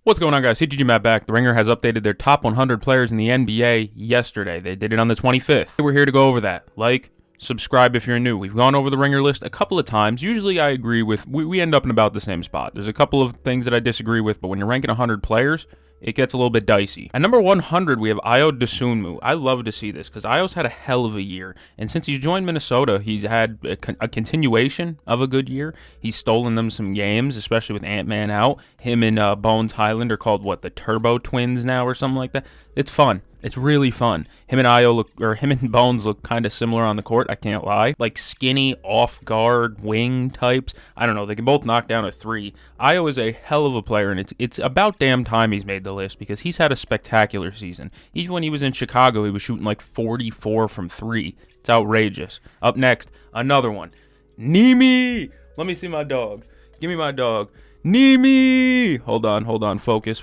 What's going on, guys? CGG Matt back. The Ringer has updated their top 100 players in the NBA yesterday. They did it on the 25th. We're here to go over that. Like, subscribe if you're new. We've gone over the Ringer list a couple of times. Usually I agree with, we end up in about the same spot. There's a couple of things that I disagree with, but when you're ranking 100 players, it gets a little bit dicey. At number 100, we have Ayo Dosunmu. I love to see this because Ayo's had a hell of a year. And since he's joined Minnesota, he's had a continuation of a good year. He's stolen them some games, especially with Ant-Man out. Him and Bones Highland are called, the Turbo Twins now or something like that. It's fun. It's really fun. Him and Bones look kind of similar on the court, I can't lie. Like skinny, off-guard, wing types. I don't know, they can both knock down a three. Ayo is a hell of a player, and it's about damn time he's made the list because he's had a spectacular season. Even when he was in Chicago, he was shooting like 44 from three. It's outrageous. Up next, another one. Nimi! Let me see my dog. Give me my dog. Nimi! Hold on. Focus.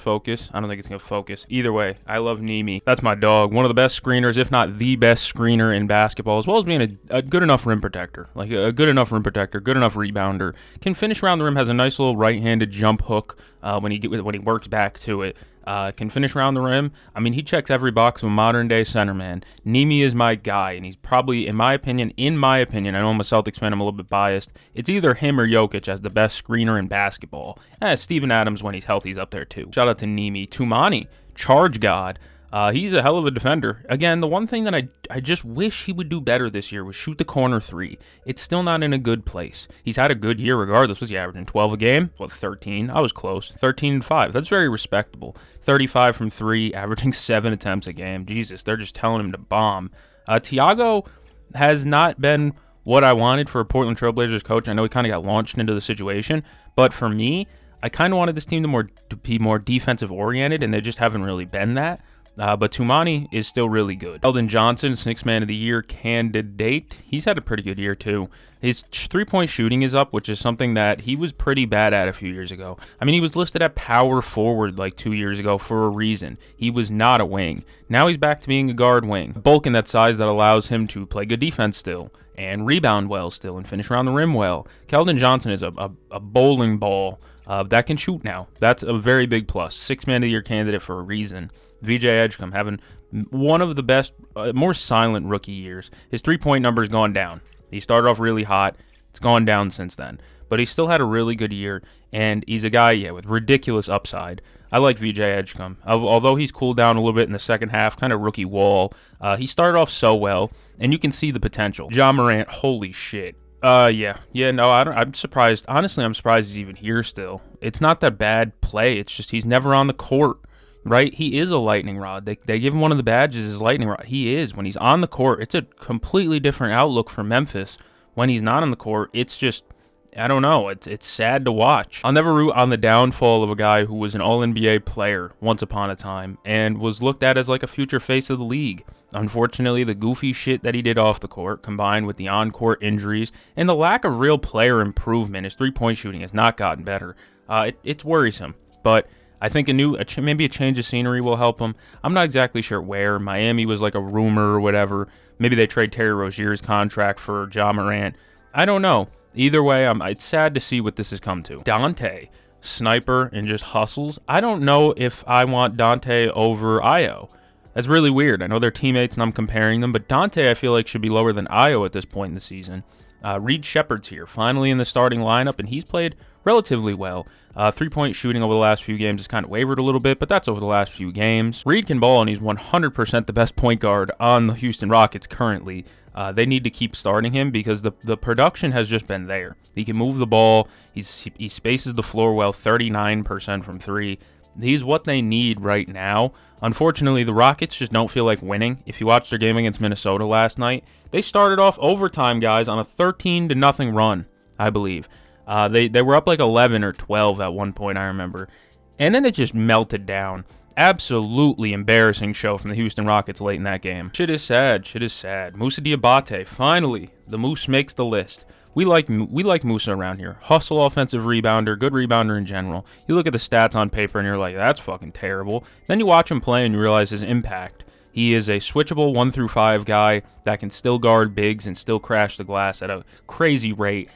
I don't think it's going to focus. Either way, I love Nimi. That's my dog. One of the best screeners, if not the best screener in basketball, as well as being a good enough rim protector. Like a good enough rim protector, good enough rebounder. Can finish around the rim, has a nice little right-handed jump hook when he works back to it. Can finish around the rim. I mean, he checks every box of a modern-day center, man. Nimi is my guy, and he's probably, in my opinion, I know I'm a Celtics fan, I'm a little bit biased, it's either him or Jokic as the best screener in basketball. Steven Adams, when he's healthy, is up there, too. Shout out to Nimi. Tumani, charge god. He's a hell of a defender. Again, the one thing that I just wish he would do better this year was shoot the corner three. It's still not in a good place. He's had a good year regardless. Was he averaging 12 a game? 13? I was close. 13 and 5. That's very respectable. 35 from three, averaging 7 attempts a game. Jesus, they're just telling him to bomb. Tiago has not been what I wanted for a Portland Trailblazers coach. I know he kind of got launched into the situation, but for me, I kind of wanted this team to be more defensive oriented, and they just haven't really been that. But Tumani is still really good. Keldon Johnson, Sixth Man of the Year candidate. He's had a pretty good year, too. His three-point shooting is up, which is something that he was pretty bad at a few years ago. I mean, he was listed at power forward like 2 years ago for a reason. He was not a wing. Now he's back to being a guard wing. Bulk in that size that allows him to play good defense still and rebound well still and finish around the rim well. Keldon Johnson is a bowling ball that can shoot now. That's a very big plus. Sixth Man of the Year candidate for a reason. VJ Edgecombe having one of the best, more silent rookie years. His three-point number's gone down. He started off really hot. It's gone down since then. But he still had a really good year, and he's a guy, with ridiculous upside. I like VJ Edgecombe. Although he's cooled down a little bit in the second half, kind of rookie wall, he started off so well, and you can see the potential. Ja Morant, holy shit. I'm surprised. Honestly, I'm surprised he's even here still. It's not that bad play. It's just he's never on the court. Right? He is a lightning rod. They give him one of the badges as lightning rod. He is. When he's on the court, it's a completely different outlook for Memphis. When he's not on the court, it's just, I don't know. It's sad to watch. I'll never root on the downfall of a guy who was an All-NBA player once upon a time and was looked at as like a future face of the league. Unfortunately, the goofy shit that he did off the court, combined with the on-court injuries and the lack of real player improvement, his three-point shooting has not gotten better. It's worrisome, but I think maybe a change of scenery will help him. I'm not exactly sure where. Miami was like a rumor or whatever. Maybe they trade Terry Rozier's contract for Ja Morant. I don't know. Either way, it's sad to see what this has come to. Dante, sniper and just hustles. I don't know if I want Dante over Ayo. That's really weird. I know they're teammates and I'm comparing them, but Dante I feel like should be lower than Ayo at this point in the season. Reed Shepherd's here, finally in the starting lineup, and he's played relatively well. Three-point shooting over the last few games has kind of wavered a little bit, but that's over the last few games. Reed can ball, and he's 100% the best point guard on the Houston Rockets currently. They need to keep starting him because the production has just been there. He can move the ball. He spaces the floor well, 39% from three. He's what they need right now. Unfortunately, the Rockets just don't feel like winning. If you watched their game against Minnesota last night, they started off overtime, guys, on a 13-0 run, I believe. They were up like 11 or 12 at one point, I remember. And then it just melted down. Absolutely embarrassing show from the Houston Rockets late in that game. Shit is sad. Moussa Diabate, finally, the Moose makes the list. We like Moussa around here. Hustle offensive rebounder, good rebounder in general. You look at the stats on paper and you're like, that's fucking terrible. Then you watch him play and you realize his impact. He is a switchable 1-5 guy that can still guard bigs and still crash the glass at a crazy rate.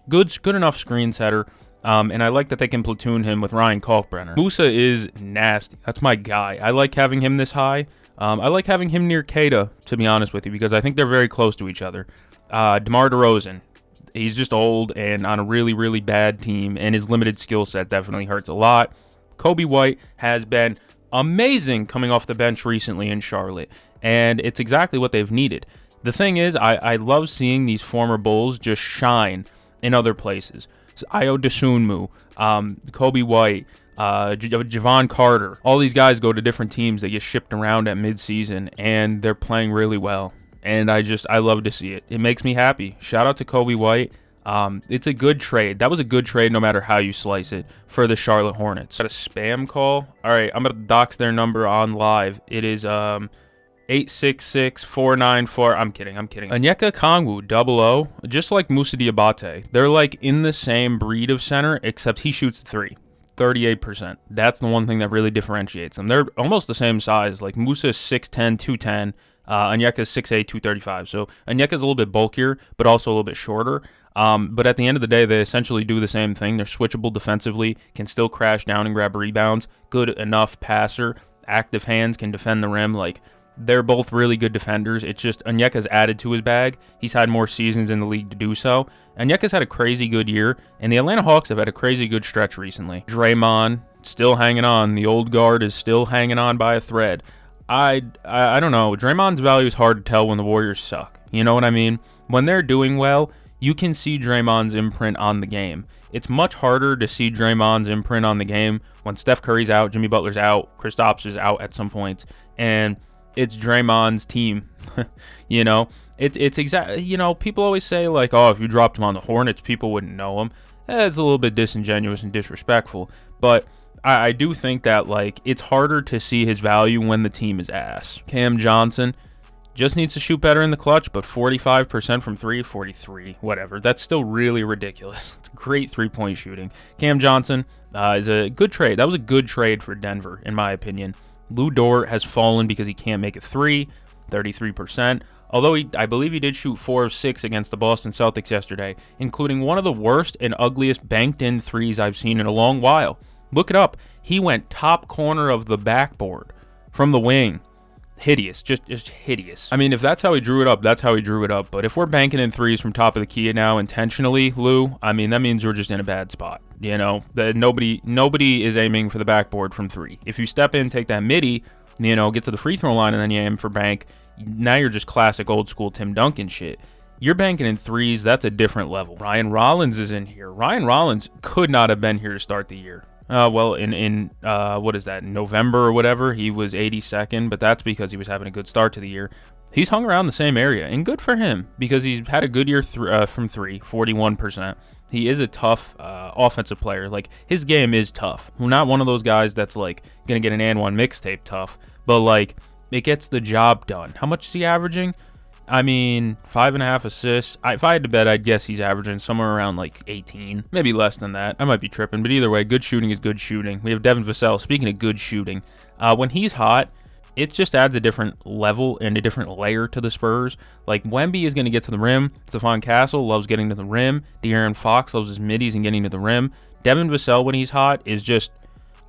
Good enough screen setter. And I like that they can platoon him with Ryan Kalkbrenner. Musa is nasty. That's my guy. I like having him this high. I like having him near Keita, to be honest with you, because I think they're very close to each other. DeMar DeRozan, he's just old and on a really, really bad team, and his limited skill set definitely hurts a lot. Kobe White has been amazing coming off the bench recently in Charlotte, and it's exactly what they've needed. The thing is, I love seeing these former Bulls just shine in other places. So Ayo Dosunmu, Kobe White, Javon Carter, all these guys go to different teams. They get shipped around at midseason, and they're playing really well. And I love to see it. It makes me happy. Shout out to Kobe White. It's a good trade. That was a good trade no matter how you slice it for the Charlotte Hornets. Got a spam call. All right, I'm going to dox their number on live. It is 866-494. I'm kidding. Onyeka Okongwu, 00, just like Moussa Diabate. They're like in the same breed of center, except he shoots three. 38%. That's the one thing that really differentiates them. They're almost the same size. Like Moussa is 6'10", 210. Onyeka is 6'8", 235. So Onyeka is a little bit bulkier, but also a little bit shorter. But at the end of the day, they essentially do the same thing. They're switchable defensively, can still crash down and grab rebounds. Good enough passer. Active hands, can defend the rim. Like, they're both really good defenders. It's just Onyeka's added to his bag. He's had more seasons in the league to do so. Onyeka's had a crazy good year, and the Atlanta Hawks have had a crazy good stretch recently. Draymond still hanging on. The old guard is still hanging on by a thread. I don't know. Draymond's value is hard to tell when the Warriors suck. You know what I mean? When they're doing well, you can see Draymond's imprint on the game. It's much harder to see Draymond's imprint on the game when Steph Curry's out, Jimmy Butler's out, Kristaps is out at some points, and it's Draymond's team. You know, it's exactly, you know, people always say like, oh, if you dropped him on the Hornets, people wouldn't know him. It's a little bit disingenuous and disrespectful, but I do think that like it's harder to see his value when the team is ass. Cam Johnson just needs to shoot better in the clutch, but 45% from 3, 43, whatever. That's still really ridiculous. It's great three-point shooting. Cam Johnson is a good trade. That was a good trade for Denver, in my opinion. Lou Dort has fallen because he can't make a three, 33%. Although I believe he did shoot 4 of 6 against the Boston Celtics yesterday, including one of the worst and ugliest banked-in threes I've seen in a long while. Look it up. He went top corner of the backboard from the wing. Hideous, just hideous. I mean, if that's how he drew it up, that's how he drew it up. But if we're banking in threes from top of the key now intentionally, Lou, I mean, that means we're just in a bad spot. You know, that nobody is aiming for the backboard from 3. If you step in, take that midi, you know, get to the free throw line, and then you aim for bank, now you're just classic old school Tim Duncan shit. You're banking in threes, that's a different level. Ryan Rollins is in here. Ryan Rollins could not have been here to start the year. Well, in what is that, November or whatever, he was 82nd, but that's because he was having a good start to the year. He's hung around the same area, and good for him, because he's had a good year from 3, 41%. He is a tough offensive player. Like, his game is tough. We're not one of those guys that's, like, going to get an and one mixtape tough, but, like, it gets the job done. How much is he averaging? I mean, 5.5 assists. If I had to bet, I'd guess he's averaging somewhere around like 18, maybe less than that. I might be tripping, but either way, good shooting is good shooting. We have Devin Vassell. Speaking of good shooting, when he's hot, it just adds a different level and a different layer to the Spurs. Like, Wemby is going to get to the rim. Stephon Castle loves getting to the rim. De'Aaron Fox loves his middies and getting to the rim. Devin Vassell, when he's hot, is just,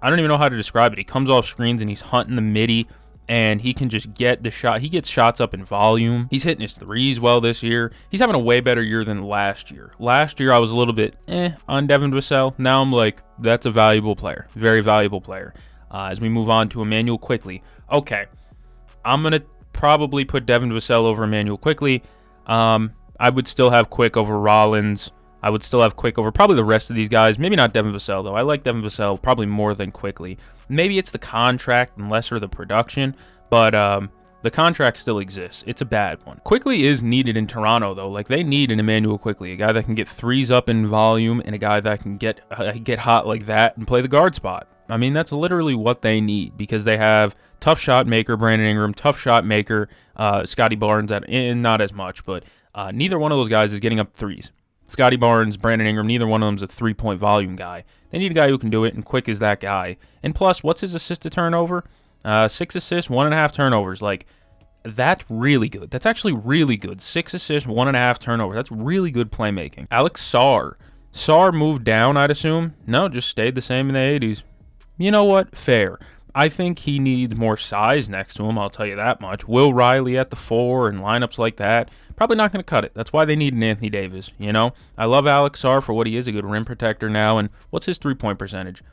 I don't even know how to describe it. He comes off screens and he's hunting the midi, and he can just get the shot. He gets shots up in volume. He's hitting his threes well this year. He's having a way better year than last year. Last year, I was a little bit on Devin Vassell. Now I'm like, that's a valuable player. Very valuable player. As we move on to Emmanuel Quickley. Okay, I'm going to probably put Devin Vassell over Emmanuel Quickley. I would still have Quick over Rollins. I would still have Quick over probably the rest of these guys. Maybe not Devin Vassell, though. I like Devin Vassell probably more than Quickley. Maybe it's the contract and lesser the production, but the contract still exists. It's a bad one. Quickley is needed in Toronto, though. Like, they need an Emmanuel Quickley, a guy that can get threes up in volume and a guy that can get hot like that and play the guard spot. I mean, that's literally what they need, because they have tough shot maker Brandon Ingram, tough shot maker Scotty Barnes, not as much, but neither one of those guys is getting up threes. Scotty Barnes, Brandon Ingram, neither one of them is a three-point volume guy. They need a guy who can do it, and Quick is that guy. And plus, what's his assist to turnover? 6 assists, 1.5 turnovers. Like, that's really good. That's actually really good. 6 assists, 1.5 turnovers. That's really good playmaking. Alex Sarr, Sarr moved down, I'd assume. No, just stayed the same in the 80s. You know what? Fair. I think he needs more size next to him, I'll tell you that much. Will Riley at the 4 and lineups like that, probably not going to cut it. That's why they need an Anthony Davis, you know? I love Alex Sarr for what he is, a good rim protector now, and what's his three-point percentage?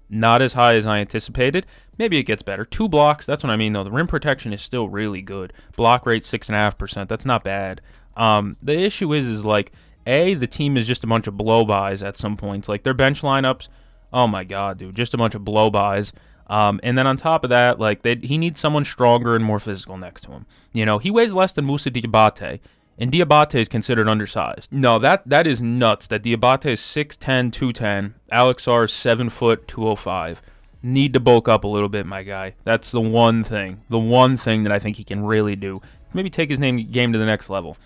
Not as high as I anticipated. Maybe it gets better. 2 blocks, that's what I mean, though. The rim protection is still really good. Block rate, 6.5%. That's not bad. The issue is like, the team is just a bunch of blow-bys at some points. Like, their bench lineups, oh my god, dude, just a bunch of blow-bys. And then on top of that, like he needs someone stronger and more physical next to him. You know, he weighs less than Moussa Diabate, and Diabate is considered undersized. No, that is nuts. That Diabate is 6'10", 210. Alex Sarr is 7 foot, 205. Need to bulk up a little bit, my guy. That's the one thing. The one thing that I think he can really do. Maybe take his game to the next level.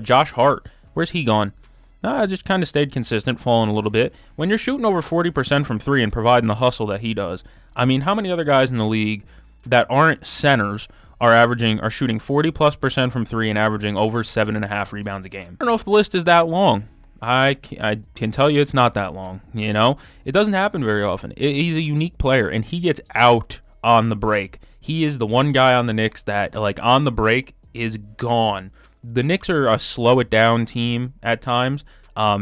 Josh Hart, where's he gone? Just kind of stayed consistent, falling a little bit. When you're shooting over 40% from 3 and providing the hustle that he does, I mean, how many other guys in the league that aren't centers are shooting 40+% from 3 and averaging over 7.5 rebounds a game? I don't know if the list is that long. I can tell you it's not that long, you know? It doesn't happen very often. He's a unique player, and he gets out on the break. He is the one guy on the Knicks that, like, on the break is gone. The Knicks are a slow-it-down team at times.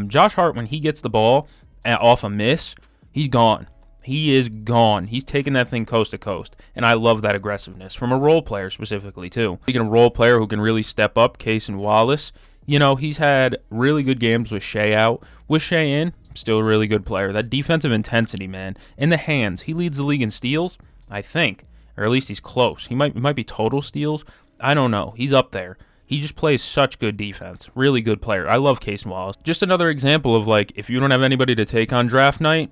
Josh Hart, when he gets the ball off a miss, he's gone. He is gone. He's taking that thing coast to coast, and I love that aggressiveness from a role player specifically, too. Speaking of role player who can really step up, Case and Wallace, you know, he's had really good games with Shea out. With Shea in, still a really good player. That defensive intensity, man, in the hands. He leads the league in steals, I think, or at least he's close. He might be total steals. I don't know. He's up there. He just plays such good defense. Really good player. I love Case and Wallace. Just another example of, like, if you don't have anybody to take on draft night,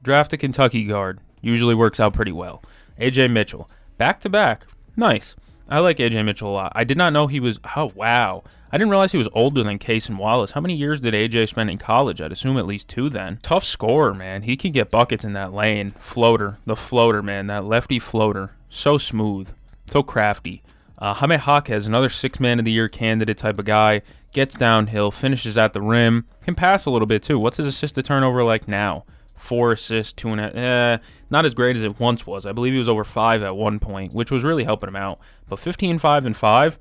draft a Kentucky guard. Usually works out pretty well. AJ Mitchell. Back-to-back. Nice. I like AJ Mitchell a lot. I did not know he was... Oh, wow. I didn't realize he was older than Case and Wallace. How many years did AJ spend in college? I'd assume at least 2 then. Tough scorer, man. He can get buckets in that lane. Floater. The floater, man. That lefty floater. So smooth. So crafty. Jaime Jaquez, another 6th Man of the Year candidate type of guy. Gets downhill. Finishes at the rim. Can pass a little bit, too. What's his assist to turnover like now? 4 assists, 2.5. Not as great as it once was. I believe he was over 5 at one point, which was really helping him out. But 15, 5, and 5,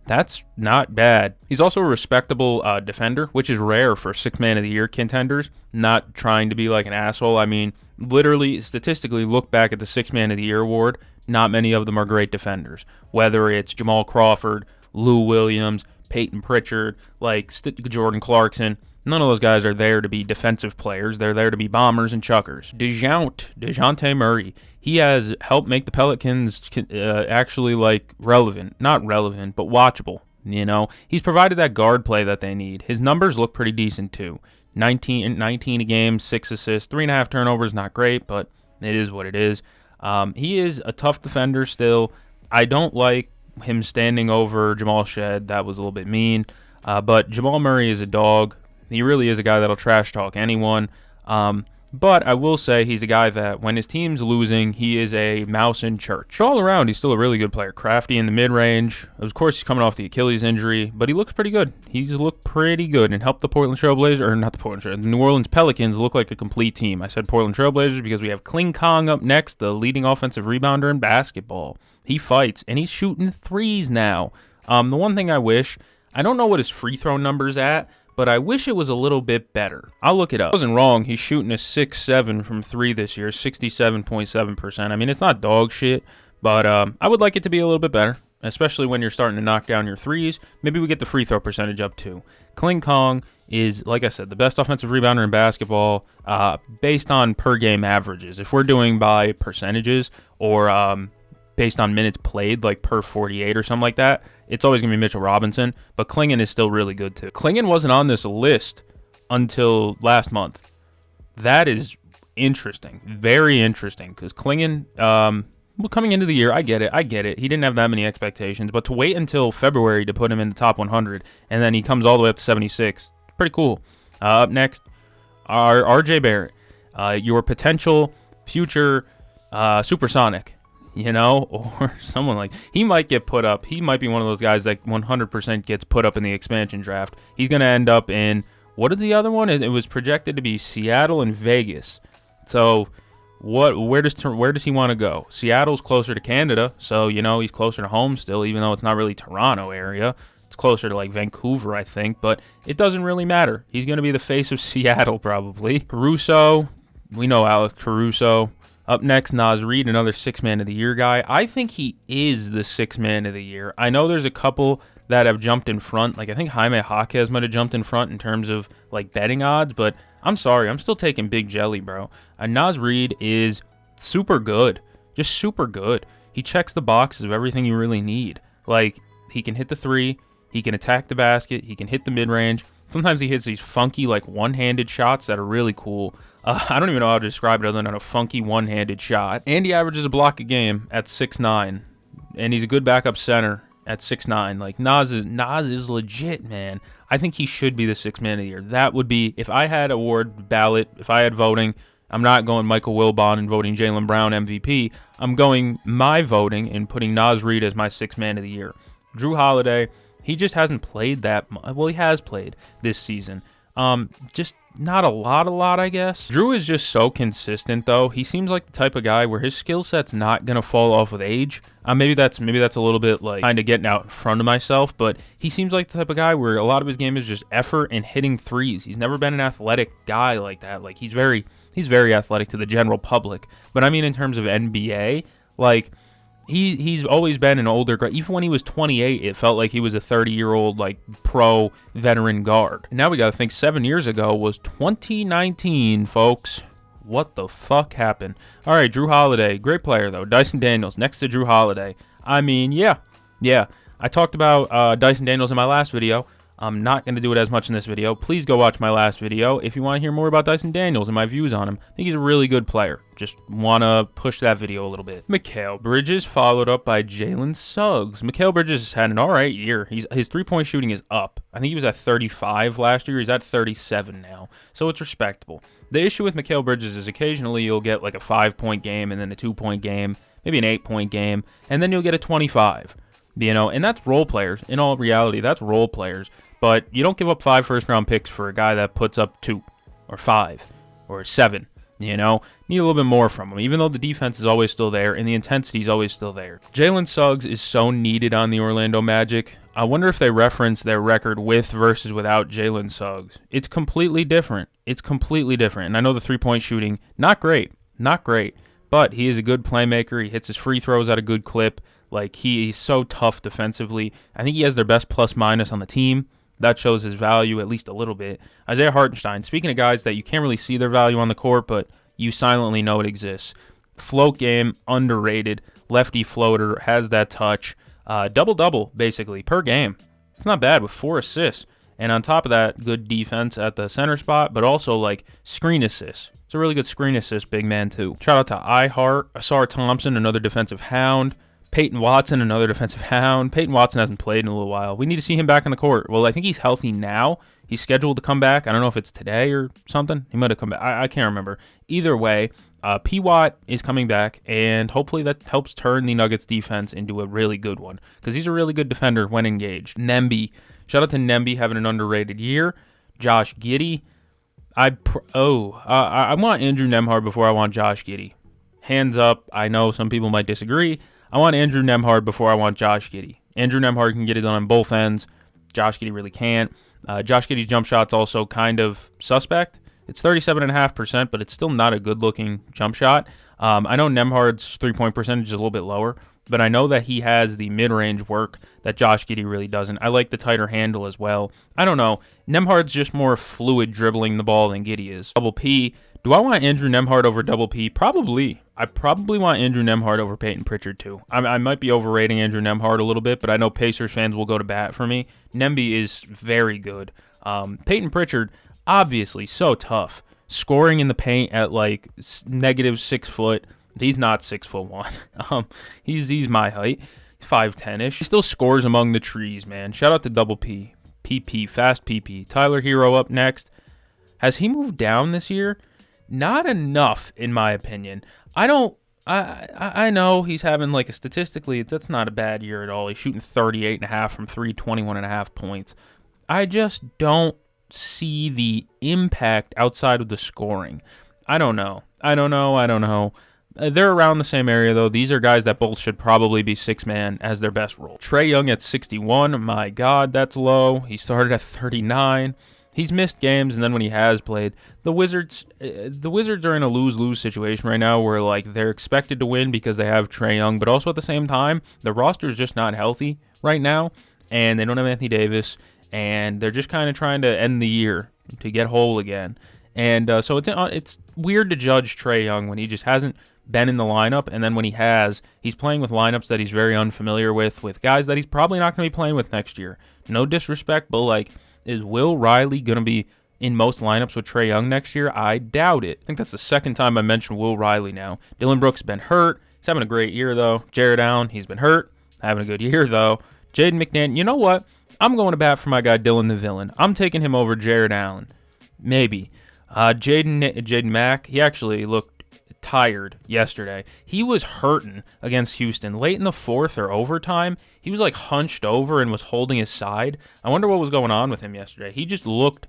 that's not bad. He's also a respectable defender, which is rare for 6th Man of the Year contenders. Not trying to be like an asshole. I mean, literally, statistically, look back at the 6th Man of the Year award. Not many of them are great defenders. Whether it's Jamal Crawford, Lou Williams, Peyton Pritchard, like Jordan Clarkson. None of those guys are there to be defensive players. They're there to be bombers and chuckers. DeJounte Murray. He has helped make the Pelicans actually, like, relevant. Not relevant, but watchable. You know, he's provided that guard play that they need. His numbers look pretty decent, too. 19 a game, 6 assists, 3.5 turnovers. Not great, but it is what it is. He is a tough defender still. I don't like him standing over Jamal Shed. That was a little bit mean. But Jamal Murray is a dog. He really is a guy that'll trash talk anyone. But I will say he's a guy that when his team's losing, he is a mouse in church. But all around, he's still a really good player. Crafty in the mid-range. Of course, he's coming off the Achilles injury, but he looks pretty good. He's looked pretty good and helped the the New Orleans Pelicans look like a complete team. I said Portland Trailblazers because we have Kling Kong up next, the leading offensive rebounder in basketball. He fights, and he's shooting threes now. The one thing I don't know what his free throw number's at, but I wish it was a little bit better. I'll look it up. I wasn't wrong. He's shooting a 6-7 from 3 this year, 67.7%. I mean, it's not dog shit, but I would like it to be a little bit better, especially when you're starting to knock down your threes. Maybe we get the free throw percentage up too. Kling Kong is, like I said, the best offensive rebounder in basketball based on per-game averages. If we're doing by percentages or based on minutes played, like per 48 or something like that, it's always going to be Mitchell Robinson, but Klingon is still really good too. Klingon wasn't on this list until last month. That is interesting. Very interesting, because Klingon, coming into the year, I get it. He didn't have that many expectations, but to wait until February to put him in the top 100, and then he comes all the way up to 76, pretty cool. Up next, RJ Barrett, your potential future supersonic. You know, or someone like, he might get put up. He might be one of those guys that 100% gets put up in the expansion draft. He's going to end up in What is the other one? It was projected to be Seattle and Vegas. So where does he want to go? Seattle's closer to Canada, so he's closer to home still, even though it's not really Toronto area. It's closer to like Vancouver, I think, but it doesn't really matter. He's going to be the face of Seattle probably. Caruso, we know Alex Caruso. Up next, Naz Reid, another 6th Man of the Year guy. I think he is the 6th Man of the Year. I know there's a couple that have jumped in front. Like I think Jaime Jaquez might have jumped in front in terms of like betting odds, but I'm sorry, I'm still taking Big Jelly, bro. Naz Reid is super good, just super good. He checks the boxes of everything you really need. Like he can hit the three, he can attack the basket, he can hit the mid-range. Sometimes he hits these funky like one-handed shots that are really cool. I don't even know how to describe it other than a funky one-handed shot. And he averages a block a game at 6'9", and he's a good backup center at 6'9". Like Naz is legit, man. I think he should be the 6th Man of the Year. That would be, if I had award ballot, if I had voting, I'm not going Michael Wilbon and voting Jaylen Brown MVP. I'm going my voting and putting Naz Reid as my 6th Man of the Year. Jrue Holiday, he just hasn't played that much. Well, he has played this season. Just not a lot, I guess. Jrue is just so consistent, though. He seems like the type of guy where his skill set's not gonna fall off with age. Maybe that's a little bit like kind of getting out in front of myself, but he seems like the type of guy where a lot of his game is just effort and hitting threes. He's never been an athletic guy like that. Like he's very athletic to the general public, but I mean in terms of NBA, like. He's always been an older guy. Even when he was 28, it felt like he was a 30-year-old like pro veteran guard. Now we got to think 7 years ago was 2019, folks. What the fuck happened? All right, Jrue Holiday, great player though. Dyson Daniels next to Jrue Holiday. I mean, yeah. I talked about Dyson Daniels in my last video. I'm not going to do it as much in this video. Please go watch my last video if you want to hear more about Dyson Daniels and my views on him. I think he's a really good player. Just want to push that video a little bit. Mikal Bridges followed up by Jalen Suggs. Mikal Bridges has had an alright year. His three-point shooting is up. I think he was at 35 last year. He's at 37 now. So it's respectable. The issue with Mikal Bridges is occasionally you'll get like a 5-point game and then a 2-point game, maybe an 8-point game, and then you'll get a 25. And that's role players. In all reality, that's role players. But you don't give up 5 first-round picks for a guy that puts up 2 or 5 or 7. Need a little bit more from him, even though the defense is always still there and the intensity is always still there. Jalen Suggs is so needed on the Orlando Magic. I wonder if they reference their record with versus without Jalen Suggs. It's completely different. And I know the three-point shooting, not great, but he is a good playmaker. He hits his free throws at a good clip. Like, he's so tough defensively. I think he has their best plus-minus on the team. That shows his value at least a little bit. Isaiah Hartenstein, speaking of guys that you can't really see their value on the court, but you silently know it exists. Float game, underrated. Lefty floater, has that touch. Double-double, basically, per game. It's not bad with 4 assists. And on top of that, good defense at the center spot, but also, like, screen assists. It's a really good screen assist, big man, too. Shout out to iHeart. Asar Thompson, another defensive hound. Peyton Watson, another defensive hound. Peyton Watson hasn't played in a little while. We need to see him back on the court. Well, I think he's healthy now. He's scheduled to come back. I don't know if it's today or something. He might have come back. I can't remember. Either way, P-Watt is coming back, and hopefully that helps turn the Nuggets defense into a really good one because he's a really good defender when engaged. Nemby. Shout out to Nemby having an underrated year. Josh Giddey. I want Andrew Nembhard before I want Josh Giddey. Hands up. I know some people might disagree. I want Andrew Nembhard before I want Josh Giddey. Andrew Nembhard can get it done on both ends. Josh Giddey really can't. Josh Giddey's jump shot's also kind of suspect. It's 37.5%, but it's still not a good-looking jump shot. I know Nembhard's three-point percentage is a little bit lower, but I know that he has the mid-range work that Josh Giddey really doesn't. I like the tighter handle as well. I don't know. Nembhard's just more fluid dribbling the ball than Giddey is. Double P. Do I want Andrew Nembhard over Double P? Probably. I probably want Andrew Nembhard over Peyton Pritchard, too. I might be overrating Andrew Nembhard a little bit, but I know Pacers fans will go to bat for me. Nemby is very good. Peyton Pritchard, obviously, so tough. Scoring in the paint at, like, negative 6 foot. He's not 6'1". He's my height. 5'10"-ish. He still scores among the trees, man. Shout out to Double P. PP, fast PP. Tyler Hero up next. Has he moved down this year? Not enough, in my opinion. I know he's having, like, statistically, that's not a bad year at all. He's shooting 38.5 from 3, 21.5 points. I just don't see the impact outside of the scoring. I don't know. They're around the same area, though. These are guys that both should probably be six-man as their best role. Trae Young at 61. My God, that's low. He started at 39. He's missed games, and then when he has played, the Wizards are in a lose-lose situation right now where, like, they're expected to win because they have Trae Young, but also at the same time, the roster is just not healthy right now, and they don't have Anthony Davis, and they're just kind of trying to end the year to get whole again. And so it's weird to judge Trae Young when he just hasn't been in the lineup, and then when he has, he's playing with lineups that he's very unfamiliar with guys that he's probably not going to be playing with next year. No disrespect, but, like, is Will Riley going to be in most lineups with Trae Young next year? I doubt it. I think that's the second time I mentioned Will Riley now. Dylan Brooks has been hurt. He's having a great year, though. Jared Allen, he's been hurt. Having a good year, though. Jaden McDaniel, you know what? I'm going to bat for my guy Dylan the Villain. I'm taking him over Jared Allen. Maybe. Jaden Mack, he actually looked tired yesterday. He was hurting against Houston late in the fourth or overtime. He was like hunched over and was holding his side. I wonder what was going on with him yesterday. He just looked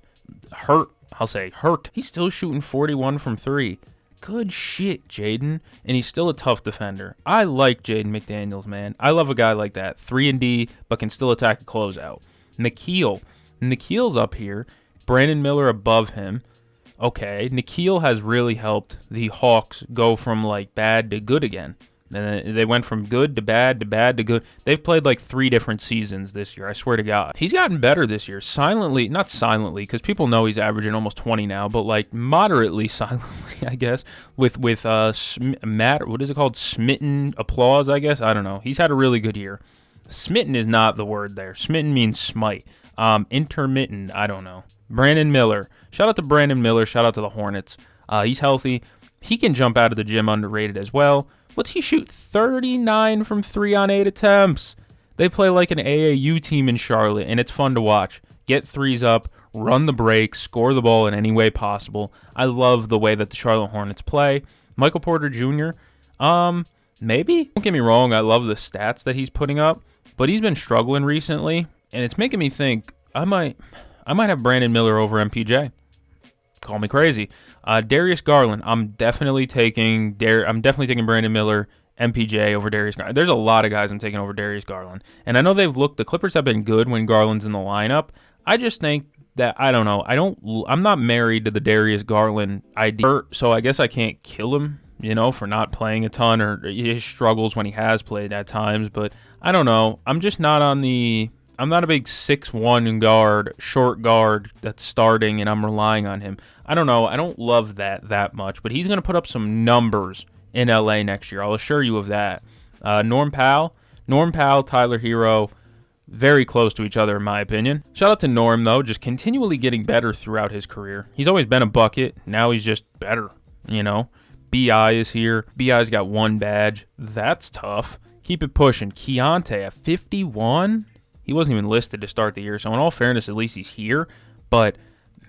hurt. I'll say hurt. He's still shooting 41 from three. Good shit, Jaden. And he's still a tough defender. I like Jaden McDaniels, man. I love a guy like that. 3-and-D, but can still attack a closeout. Nikhil's up here. Brandon Miller above him. Okay, Nikhil has really helped the Hawks go from, like, bad to good again. And they went from good to bad to bad to good. They've played, like, 3 different seasons this year, I swear to God. He's gotten better this year, silently, not silently, because people know he's averaging almost 20 now, but, like, moderately silently, I guess, with Matt, what is it called, smitten applause, I guess? I don't know. He's had a really good year. Smitten is not the word there. Smitten means smite. Intermittent, I don't know. Brandon Miller. Shout out to Brandon Miller. Shout out to the Hornets. He's healthy. He can jump out of the gym underrated as well. What's he shoot? 39 from 3 on 8 attempts. They play like an AAU team in Charlotte, and it's fun to watch. Get threes up, run the break, score the ball in any way possible. I love the way that the Charlotte Hornets play. Michael Porter Jr., maybe? Don't get me wrong, I love the stats that he's putting up, but he's been struggling recently, and it's making me think I might have Brandon Miller over MPJ. Call me crazy. Darius Garland, I'm definitely taking Brandon Miller, MPJ over Darius Garland. There's a lot of guys I'm taking over Darius Garland. And I know the Clippers have been good when Garland's in the lineup. I just think that, I don't know, I'm not married to the Darius Garland idea, so I guess I can't kill him, for not playing a ton or his struggles when he has played at times, but I don't know. I'm not a big 6'1" guard, short guard that's starting, and I'm relying on him. I don't know. I don't love that much, but he's going to put up some numbers in LA next year. I'll assure you of that. Norm Powell, Tyler Hero, very close to each other in my opinion. Shout out to Norm, though, just continually getting better throughout his career. He's always been a bucket. Now he's just better, B.I. is here. B.I.'s got 1 badge. That's tough. Keep it pushing. Keontae at 51? He wasn't even listed to start the year, so in all fairness, at least he's here. But,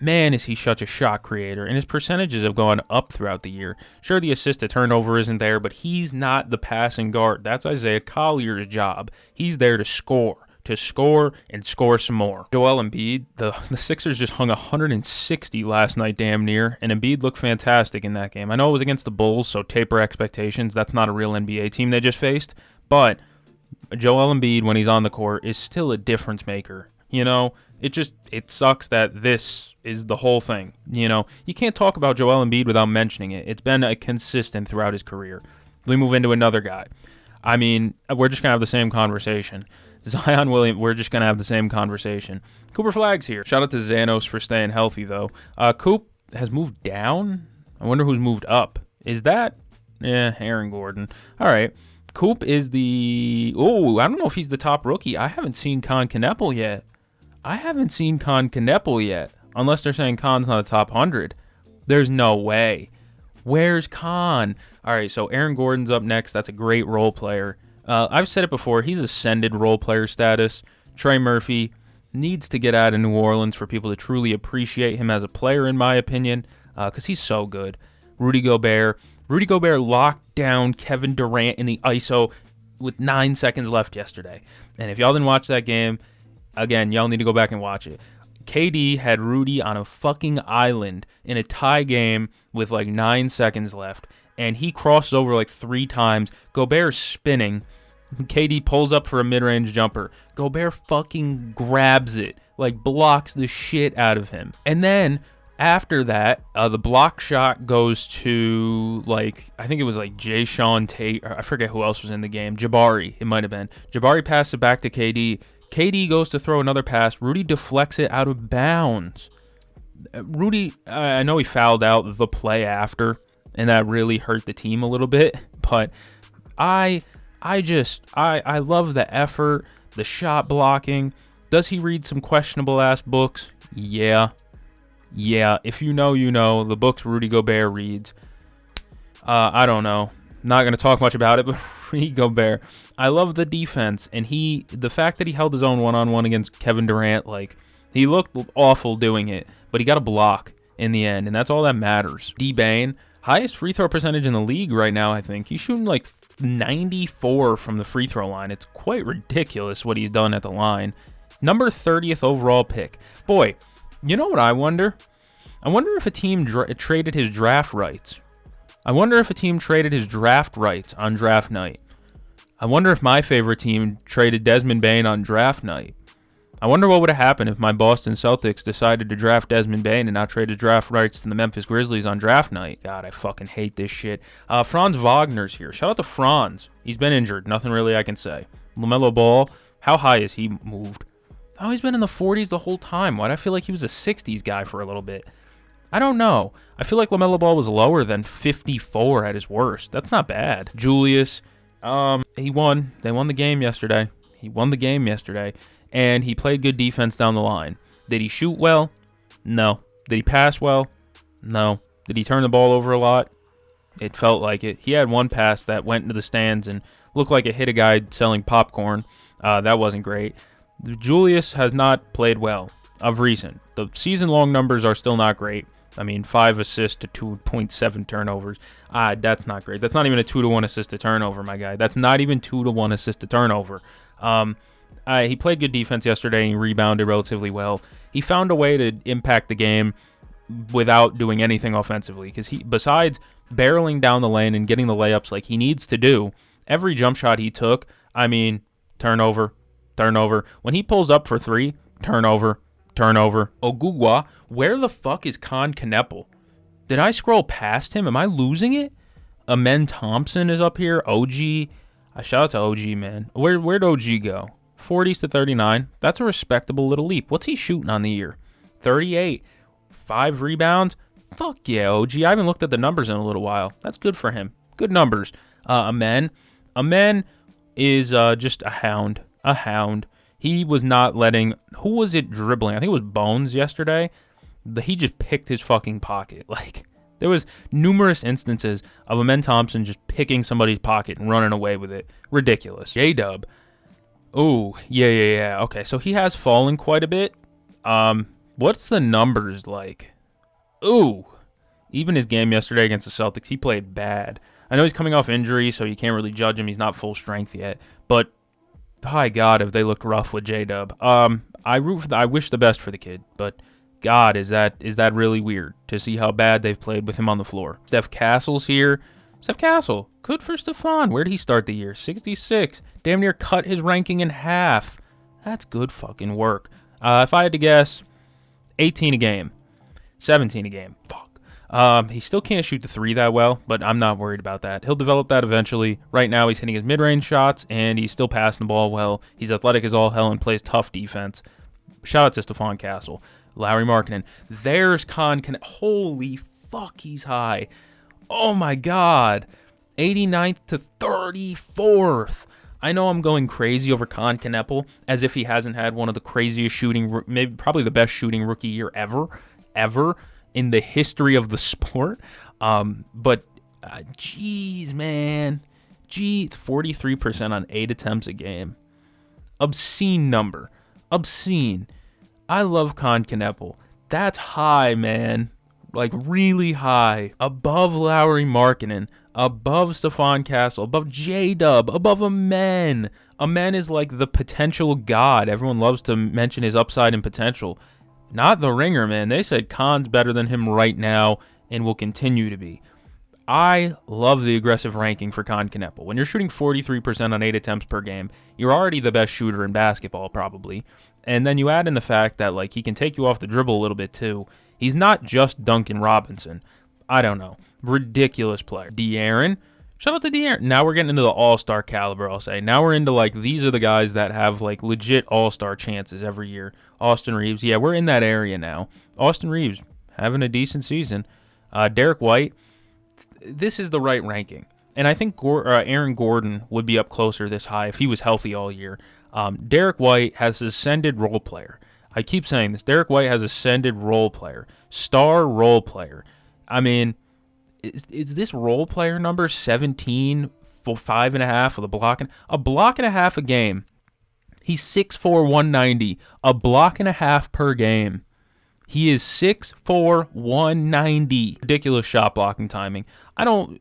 man, is he such a shot creator, and his percentages have gone up throughout the year. Sure, the assist to turnover isn't there, but he's not the passing guard. That's Isaiah Collier's job. He's there to score and score some more. Joel Embiid, the Sixers just hung 160 last night damn near, and Embiid looked fantastic in that game. I know it was against the Bulls, so taper expectations. That's not a real NBA team they just faced, but Joel Embiid, when he's on the court, is still a difference maker. It sucks that this is the whole thing. You can't talk about Joel Embiid without mentioning it. It's been a consistent throughout his career. We move into another guy. I mean, we're just going to have the same conversation. Zion Williams, we're just going to have the same conversation. Cooper Flagg's here. Shout out to Xanos for staying healthy, though. Coop has moved down. I wonder who's moved up. Is that? Aaron Gordon. All right. Coop is I don't know if he's the top rookie. I haven't seen Con Kneppel yet. Unless they're saying Con's not a top 100. There's no way. Where's Con? All right, so Aaron Gordon's up next. That's a great role player. I've said it before. He's ascended role player status. Trey Murphy needs to get out of New Orleans for people to truly appreciate him as a player, in my opinion, because he's so good. Rudy Gobert locked down Kevin Durant in the ISO with 9 seconds left yesterday. And if y'all didn't watch that game, again, y'all need to go back and watch it. KD had Rudy on a fucking island in a tie game with like 9 seconds left, and he crosses over like 3 times. Gobert's spinning. KD pulls up for a mid-range jumper. Gobert fucking grabs it, like blocks the shit out of him. And then after that, the block shot goes to, like, I think it was like Jay-Sean Tate, or I forget who else was in the game. Jabari, it might have been. Jabari passed it back to KD. KD goes to throw another pass. Rudy deflects it out of bounds. Rudy, I know he fouled out the play after, and that really hurt the team a little bit, but I love the effort, the shot blocking. Does he read some questionable ass books? Yeah. If you know, you know. The books Rudy Gobert reads. I don't know. Not going to talk much about it, but Rudy Gobert. I love the defense, and the fact that he held his own one-on-one against Kevin Durant, like, he looked awful doing it, but he got a block in the end, and that's all that matters. D-Bane, highest free throw percentage in the league right now, I think. He's shooting like 94 from the free throw line. It's quite ridiculous what he's done at the line. Number 30th overall pick. Boy, you know what I wonder? I wonder if a team traded his draft rights. I wonder if a team traded his draft rights on draft night. I wonder if my favorite team traded Desmond Bane on draft night. I wonder what would have happened if my Boston Celtics decided to draft Desmond Bane and not trade his draft rights to the Memphis Grizzlies on draft night. God, I fucking hate this shit. Franz Wagner's here. Shout out to Franz. He's been injured. Nothing really I can say. LaMelo Ball, how high is he moved? Oh, he's been in the 40s the whole time. Why do I feel like he was a 60s guy for a little bit? I don't know. I feel like LaMelo Ball was lower than 54 at his worst. That's not bad. Julius, he won. They won the game yesterday. And he played good defense down the line. Did he shoot well? No. Did he pass well? No. Did he turn the ball over a lot? It felt like it. He had one pass that went into the stands and looked like it hit a guy selling popcorn. That wasn't great. Julius has not played well of recent. The season-long numbers are still not great. I mean, 5 assists to 2.7 turnovers. That's not great. That's not even a 2-to-1 assist to turnover, my guy. That's not even 2-to-1 assist to turnover. He played good defense yesterday and he rebounded relatively well. He found a way to impact the game without doing anything offensively, because besides barreling down the lane and getting the layups like he needs to do, every jump shot he took, I mean, turnover. When he pulls up for 3, turnover. Ogugwa, where the fuck is Con Kneppel? Did I scroll past him? Am I losing it? Amen Thompson is up here. OG. Shout out to OG, man. Where'd OG go? 40s to 39. That's a respectable little leap. What's he shooting on the year? 38. 5 rebounds. Fuck yeah, OG. I haven't looked at the numbers in a little while. That's good for him. Good numbers. Amen is just a hound. He was not letting... Who was it dribbling? I think it was Bones yesterday. He just picked his fucking pocket. Like, there was numerous instances of Amen Thompson just picking somebody's pocket and running away with it. Ridiculous. J-Dub. Oh, yeah. Okay, so he has fallen quite a bit. What's the numbers like? Ooh. Even his game yesterday against the Celtics, he played bad. I know he's coming off injury, so you can't really judge him. He's not full strength yet. But, by God, if they looked rough with J-Dub. I wish the best for the kid, but God, is that really weird to see how bad they've played with him on the floor. Steph Castle's here. Steph Castle, good for Stephon. Where did he start the year? 66. Damn near cut his ranking in half. That's good fucking work. If I had to guess, 18 a game. 17 a game. Fuck. He still can't shoot the 3 that well, but I'm not worried about that. He'll develop that eventually. Right now, he's hitting his mid-range shots, and he's still passing the ball well. He's athletic as all hell and plays tough defense. Shout out to Stephon Castle. Lauri Markkanen. There's Holy fuck, he's high. Oh my God. 89th to 34th. I know I'm going crazy over Con Kneppel, as if he hasn't had one of the craziest shooting, maybe probably the best shooting rookie year ever in the history of the sport. But jeez, man. 43% on 8 attempts a game. Obscene number. Obscene. I love Con Kneppel. That's high, man. Like, really high. Above Lauri Markkanen. Above Stephon Castle. Above J-Dub. Above Amen. Amen is like the potential god. Everyone loves to mention his upside and potential. Not the Ringer, man. They said Khan's better than him right now and will continue to be. I love the aggressive ranking for Khan Kneppel. When you're shooting 43% on 8 attempts per game, you're already the best shooter in basketball, probably. And then you add in the fact that like he can take you off the dribble a little bit too. He's not just Duncan Robinson. I don't know. Ridiculous player. De'Aaron. Shout out to De'Aaron. Now we're getting into the all-star caliber, I'll say. Now we're into like these are the guys that have like legit all-star chances every year. Austin Reeves. Yeah, we're in that area now. Austin Reeves having a decent season. Derek White. This is the right ranking. And I think Aaron Gordon would be up closer this high if he was healthy all year. Derek White has ascended role player. I keep saying this. Derek White has ascended role player. Star role player. I mean, is this role player number 17 for 5.5 with a block and a half a game? He's 6'4", 190. A block and a half per game. He is 6'4", 190. Ridiculous shot blocking timing.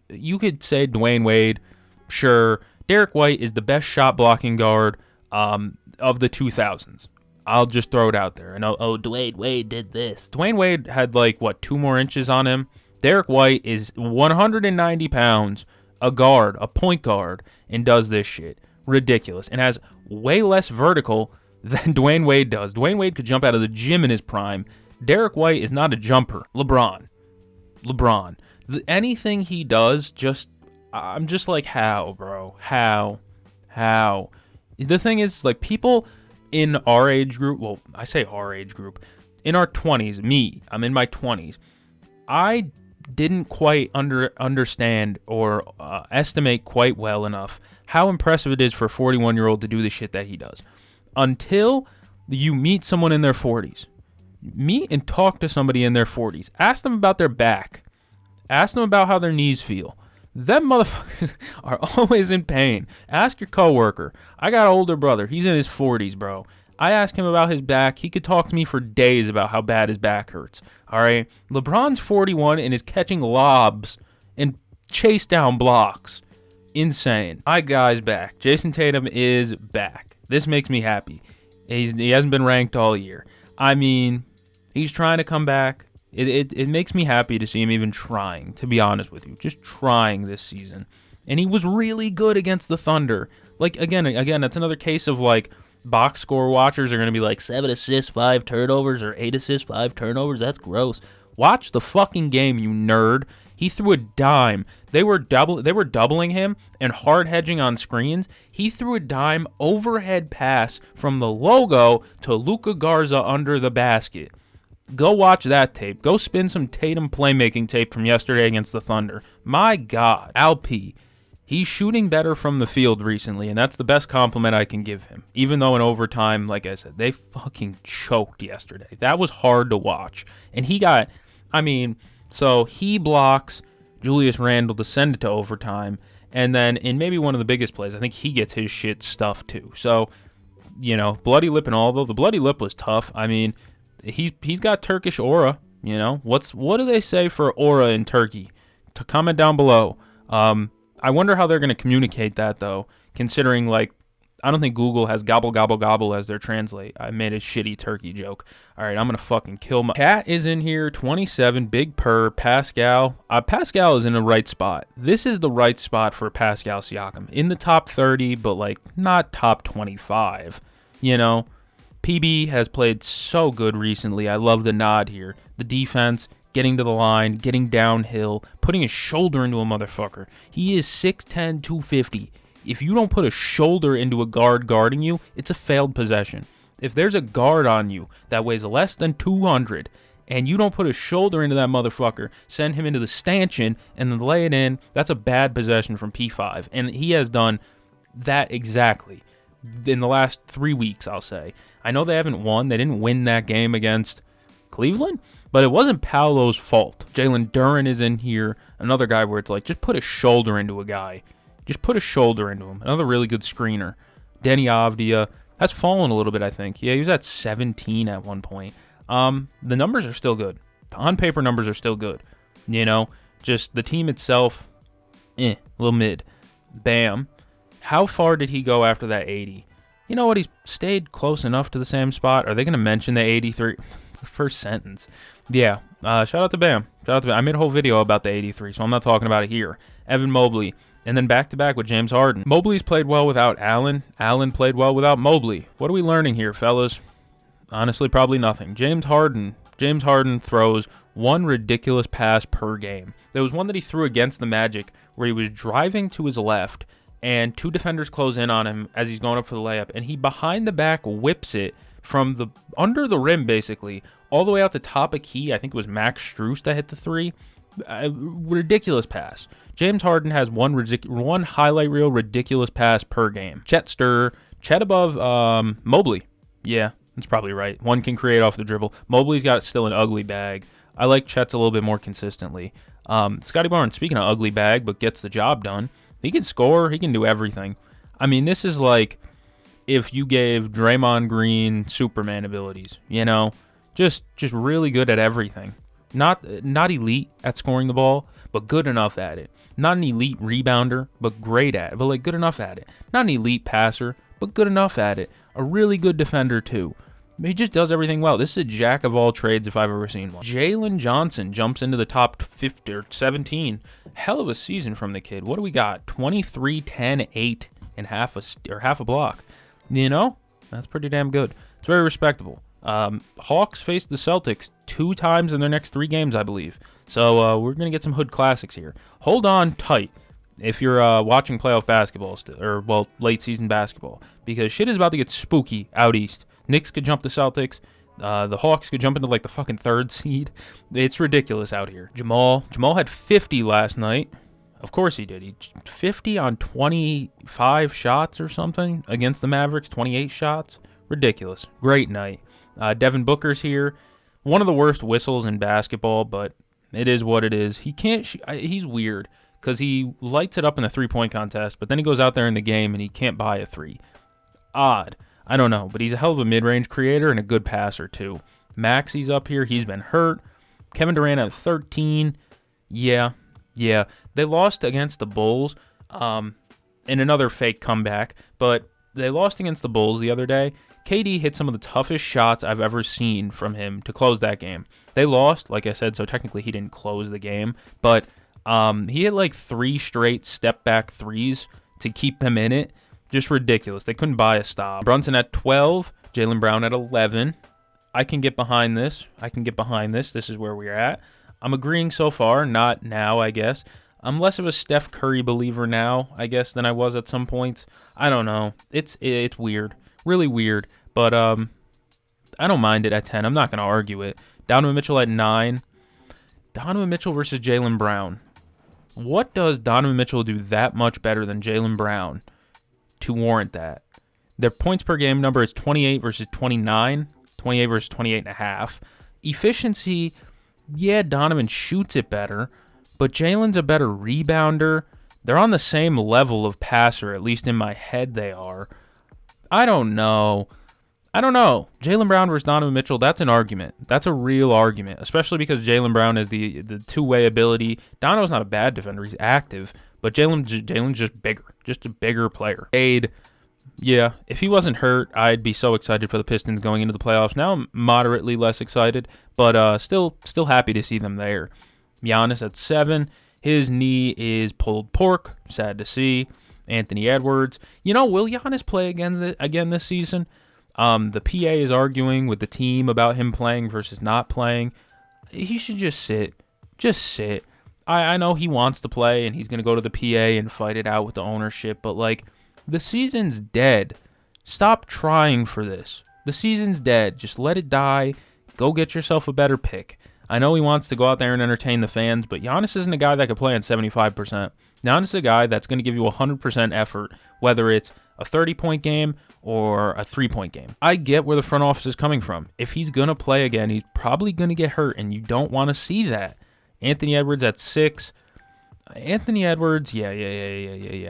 You could say Dwayne Wade, sure. Derek White is the best shot blocking guard of the 2000s. I'll just throw it out there. And Dwayne Wade did this. Dwayne Wade had 2 more inches on him. Derek White is 190 pounds, a guard, a point guard, and does this shit. Ridiculous. And has way less vertical than Dwayne Wade does. Dwayne Wade could jump out of the gym in his prime. Derek White is not a jumper. LeBron. Anything he does, I'm just like, how, bro? How? The thing is, people in our age group, well, I say our age group, in our 20s, I'm in my 20s, I didn't quite understand or estimate quite well enough how impressive it is for a 41-year-old to do the shit that he does. Until you meet someone in their 40s. Meet and talk to somebody in their 40s. Ask them about their back. Ask them about how their knees feel. Them motherfuckers are always in pain. Ask your coworker. I got an older brother. He's in his 40s, bro. I asked him about his back. He could talk to me for days about how bad his back hurts. All right? LeBron's 41 and is catching lobs and chase down blocks. Insane. My guy's back. Jason Tatum is back. This makes me happy. He hasn't been ranked all year. I mean, he's trying to come back. It makes me happy to see him even trying, to be honest with you. Just trying this season. And he was really good against the Thunder. Again, that's another case of box score watchers are going to be 7 assists, 5 turnovers, or 8 assists, 5 turnovers. That's gross. Watch the fucking game, you nerd. He threw a dime. They were doubling him and hard hedging on screens. He threw a dime overhead pass from the logo to Luka Garza under the basket. Go watch that tape. Go spin some Tatum playmaking tape from yesterday against the Thunder. My God, Alp. He's shooting better from the field recently, and that's the best compliment I can give him. Even though in overtime, like I said, they fucking choked yesterday. That was hard to watch. And so he blocks Julius Randle to send it to overtime, and then in maybe one of the biggest plays, I think he gets his shit stuffed too. So, bloody lip and all, though the bloody lip was tough. I mean, he's got Turkish aura. What do they say for aura in Turkey? To comment down below. I wonder how they're going to communicate that, though, considering, I don't think Google has gobble, gobble, gobble as their translate. I made a shitty turkey joke. All right, I'm going to fucking kill my... Cat is in here, 27, Big Purr, Pascal. Pascal is in the right spot. This is the right spot for Pascal Siakam. In the top 30, but, not top 25. PB has played so good recently. I love the nod here. The defense... getting to the line, getting downhill, putting his shoulder into a motherfucker. He is 6'10", 250. If you don't put a shoulder into a guard guarding you, it's a failed possession. If there's a guard on you that weighs less than 200, and you don't put a shoulder into that motherfucker, send him into the stanchion, and then lay it in, that's a bad possession from P5. And he has done that exactly in the last 3 weeks, I'll say. I know they haven't won. They didn't win that game against Cleveland, but it wasn't Paolo's fault. Jalen Duren is in here. Another guy where it's just put a shoulder into a guy. Just put a shoulder into him. Another really good screener. Denny Avdia has fallen a little bit, I think. Yeah, he was at 17 at one point. The numbers are still good. The on-paper numbers are still good. Just the team itself, a little mid. Bam. How far did he go after that 80? You know what? He's stayed close enough to the same spot. Are they going to mention the 83? It's the first sentence. Yeah. Shout out to Bam. Shout out to Bam. I made a whole video about the 83, so I'm not talking about it here. Evan Mobley. And then back-to-back with James Harden. Mobley's played well without Allen. Allen played well without Mobley. What are we learning here, fellas? Honestly, probably nothing. James Harden throws one ridiculous pass per game. There was one that he threw against the Magic where he was driving to his left and two defenders close in on him as he's going up for the layup, and he behind the back whips it from the under the rim basically all the way out to top of key. I think it was Max Strus that hit the three. Ridiculous pass. James Harden has one highlight reel ridiculous pass per game. Chet above Mobley. Yeah, that's probably right. One can create off the dribble. Mobley's got still an ugly bag. I like Chet's a little bit more consistently. Scotty Barnes, speaking of ugly bag, but gets the job done. He can score. He can do everything. I mean, this is like if you gave Draymond Green Superman abilities, you know, just really good at everything. Not elite at scoring the ball, but good enough at it. Not an elite rebounder, but great at it, but like good enough at it. Not an elite passer, but good enough at it. A really good defender too. He just does everything well. This is a jack of all trades if I've ever seen one. Jalen Johnson jumps into the top 50 or 17. Hell of a season from the kid. What do we got? 23, 10, 8, and half a block. You know, that's pretty damn good. It's very respectable. Hawks faced the Celtics 2 times in their next 3 games, I believe. So we're going to get some hood classics here. Hold on tight if you're watching playoff basketball still, or, well, late season basketball, because shit is about to get spooky out east. Knicks could jump the Celtics. The Hawks could jump into like the fucking 3rd seed. It's ridiculous out here. Jamal had 50 last night. Of course he did. He 50 on 25 shots or something against the Mavericks. 28 shots. Ridiculous. Great night. Devin Booker's here. One of the worst whistles in basketball, but it is what it is. He can't. He's weird because he lights it up in the 3-point contest, but then he goes out there in the game and he can't buy a 3. Odd. I don't know, but he's a hell of a mid-range creator and a good passer too. Maxi's up here. He's been hurt. Kevin Durant at 13. Yeah. They lost against the Bulls in another fake comeback, but they lost against the Bulls the other day. KD hit some of the toughest shots I've ever seen from him to close that game. They lost, like I said, so technically he didn't close the game, but he hit like 3 straight step-back threes to keep them in it. Just ridiculous. They couldn't buy a stop. Brunson at 12. Jaylen Brown at 11. I can get behind this. This is where we're at. I'm agreeing so far. Not now, I guess. I'm less of a Steph Curry believer now, I guess, than I was at some points. I don't know. It's weird. Really weird. But I don't mind it at 10. I'm not going to argue it. Donovan Mitchell at 9. Donovan Mitchell versus Jaylen Brown. What does Donovan Mitchell do that much better than Jaylen Brown to warrant that? Their points per game number is 28 versus 29, 28 versus 28.5. Efficiency, yeah, Donovan shoots it better, but Jalen's a better rebounder. They're on the same level of passer, at least in my head they are. I don't know. Jaylen Brown versus Donovan Mitchell, that's an argument. That's a real argument, especially because Jaylen Brown has the two-way ability. Donovan's not a bad defender. He's active. But Jalen's just bigger, just a bigger player. Yeah, if he wasn't hurt, I'd be so excited for the Pistons going into the playoffs. Now I'm moderately less excited, but still happy to see them there. Giannis at 7. His knee is pulled pork. Sad to see. Anthony Edwards. You know, will Giannis play again this season? The PA is arguing with the team about him playing versus not playing. He should just sit. Just sit. I know he wants to play and he's going to go to the PA and fight it out with the ownership, but like, the season's dead. Stop trying for this. The season's dead. Just let it die. Go get yourself a better pick. I know he wants to go out there and entertain the fans, but Giannis isn't a guy that could play on 75%. Giannis is a guy that's going to give you 100% effort, whether it's a 30-point game or a 3-point game. I get where the front office is coming from. If he's going to play again, he's probably going to get hurt, and you don't want to see that. Anthony Edwards at 6. Anthony Edwards, yeah.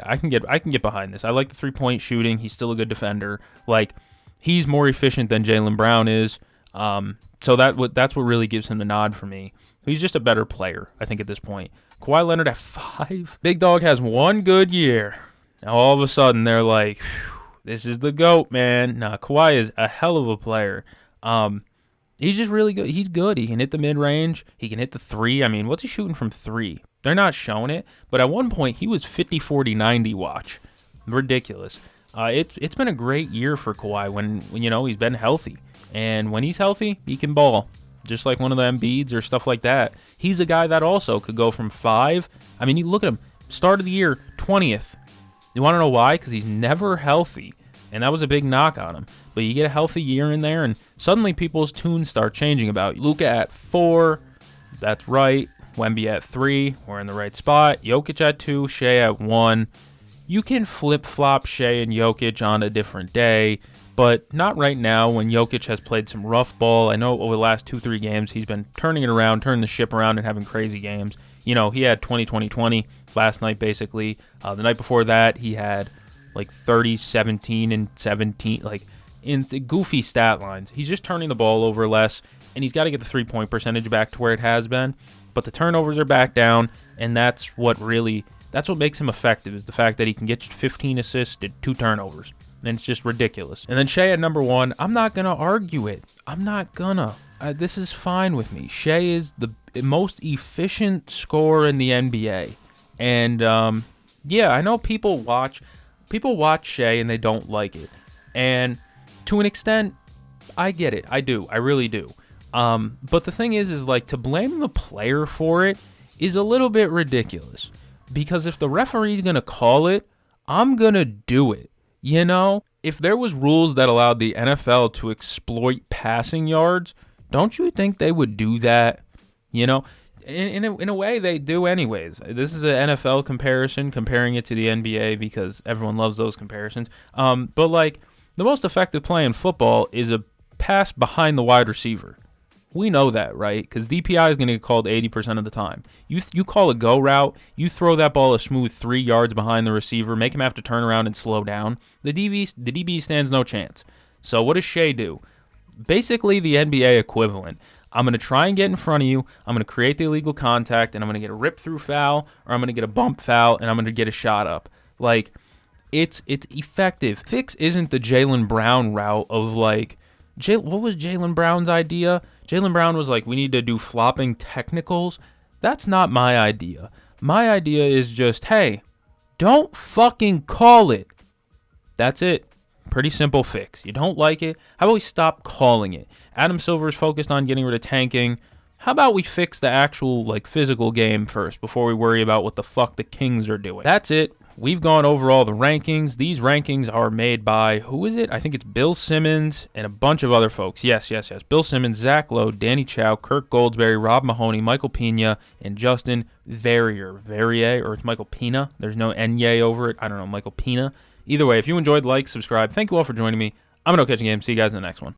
I can get behind this. I like the 3-point shooting. He's still a good defender. Like, he's more efficient than Jaylen Brown is. So that's what really gives him the nod for me. He's just a better player, I think, at this point. Kawhi Leonard at 5. Big Dog has one good year. Now all of a sudden they're like, This is the GOAT, man. Nah, Kawhi is a hell of a player. He's just really good. He's good. He can hit the mid-range. He can hit the three. I mean, what's he shooting from three? They're not showing it, but at one point he was 50-40-90 watch. Ridiculous. It's been a great year for Kawhi when he's been healthy. And when he's healthy, he can ball. Just like one of the Embiids or stuff like that. He's a guy that also could go from 5. I mean, you look at him. Start of the year, 20th. You want to know why? Because he's never healthy. And that was a big knock on him. But you get a healthy year in there, and suddenly people's tunes start changing about Luka at 4. That's right. Wemby at 3. We're in the right spot. Jokic at 2. Shea at 1. You can flip-flop Shea and Jokic on a different day, but not right now when Jokic has played some rough ball. I know over the last 2-3 games he's been turning it around, turning the ship around, and having crazy games. He had 20-20-20 last night, basically. The night before that, he had like 30, 17, and 17, like in the goofy stat lines. He's just turning the ball over less, and he's got to get the three-point percentage back to where it has been. But the turnovers are back down, and that's what makes him effective, is the fact that he can get you 15 assists to 2 turnovers. And it's just ridiculous. And then Shea at number 1, I'm not going to argue it. I'm not gonna. This is fine with me. Shea is the most efficient scorer in the NBA. And, I know people watch Shea and they don't like it. And to an extent, I get it. I do. I really do. But the thing is like, to blame the player for it is a little bit ridiculous. Because if the referee's going to call it, I'm going to do it. If there was rules that allowed the NFL to exploit passing yards, don't you think they would do that? In a way, they do anyways. This is an NFL comparison, comparing it to the NBA because everyone loves those comparisons. But like, the most effective play in football is a pass behind the wide receiver. We know that, right? Because DPI is going to get called 80% of the time. You call a go route, you throw that ball a smooth 3 yards behind the receiver, make him have to turn around and slow down. The DB stands no chance. So what does Shea do? Basically the NBA equivalent. I'm going to try and get in front of you, I'm going to create the illegal contact, and I'm going to get a rip-through foul, or I'm going to get a bump foul, and I'm going to get a shot up. Like, it's effective. Fix isn't the Jaylen Brown route of like, what was Jaylen Brown's idea? Jaylen Brown was like, we need to do flopping technicals. That's not my idea. My idea is just, hey, don't fucking call it. That's it. Pretty simple fix. You don't like it? How about we stop calling it? Adam Silver's focused on getting rid of tanking. How about we fix the actual like physical game first before we worry about what the fuck the Kings are doing? That's it. We've gone over all the rankings. These rankings are made by, who is it? I think it's Bill Simmons and a bunch of other folks. Yes. Bill Simmons, Zach Lowe, Danny Chow, Kirk Goldsberry, Rob Mahoney, Michael Pena, and Justin Verrier, or it's Michael Pena. There's no N-Y over it. I don't know, Michael Pena. Either way, if you enjoyed, like, subscribe. Thank you all for joining me. I'm going to catch you game. See you guys in the next one.